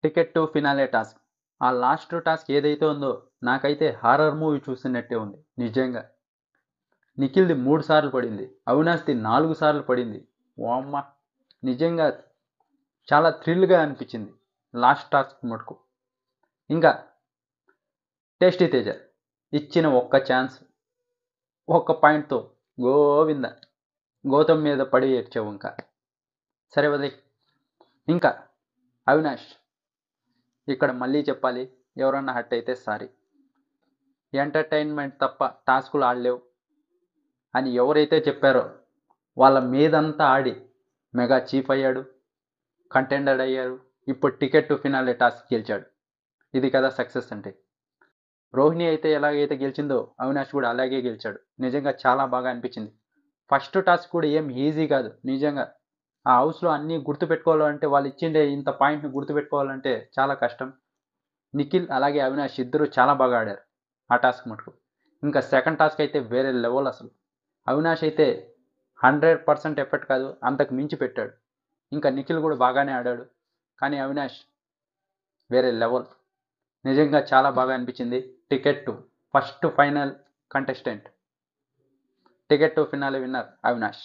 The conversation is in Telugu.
Ticket to finale task. ఆ లాస్ట్ టాస్క్ ఏదైతే ఉందో నాకైతే హారర్ మూవీ చూసినట్టే ఉంది నిజంగా. నిఖిల్‌ది 3 సార్లు పడింది. అవినాష్‌ది 4 సార్లు పడింది. వామ్మ! నిజంగా చాలా థ్రిల్‌గా అనిపించింది లాస్ట్ టాస్క్ మటుకు. ఇంకా టేస్టీ తేజ ఇచ్చిన ఒక్క ఛాన్స్, ఒక్క పాయింట్‌తో గోవింద గౌతమ్ మీద పడి ఏడ్చావు ఇంకా. సరే వదిలేయ్. ఇంకా అవినాష్ ఇక్కడ మళ్ళీ చెప్పాలి, ఎవరన్నా హర్ట్ అయితే సారీ. ఎంటర్టైన్మెంట్ తప్ప టాస్కులు ఆడలేవు అని ఎవరైతే చెప్పారో వాళ్ళ మీదంతా ఆడి మెగా చీఫ్ అయ్యాడు, కంటెండర్ అయ్యారు. ఇప్పుడు టికెట్ టు ఫినాలే టాస్క్ గెలిచాడు. ఇది కదా సక్సెస్ అంటే. రోహిణి అయితే ఎలాగైతే గెలిచిందో అవినాష్ కూడా అలాగే గెలిచాడు. నిజంగా చాలా బాగా అనిపించింది. ఫస్ట్ టాస్క్ కూడా ఏం ఈజీ కాదు నిజంగా. ఆ హౌస్లో అన్నీ గుర్తుపెట్టుకోవాలంటే, వాళ్ళు ఇచ్చిండే ఇంత పాయింట్ని గుర్తుపెట్టుకోవాలంటే చాలా కష్టం. నిఖిల్ అలాగే అవినాష్ ఇద్దరు చాలా బాగా ఆడారు ఆ టాస్క్ మటుకు. ఇంకా సెకండ్ టాస్క్ అయితే వేరే లెవెల్ అసలు. అవినాష్ అయితే 100% ఎఫర్ట్ కాదు, అంతకు మించి పెట్టాడు. ఇంకా నిఖిల్ కూడా బాగానే ఆడాడు, కానీ అవినాష్ వేరే లెవెల్. నిజంగా చాలా బాగా అనిపించింది. Ticket to first final contestant, ticket to finale winner Avinash.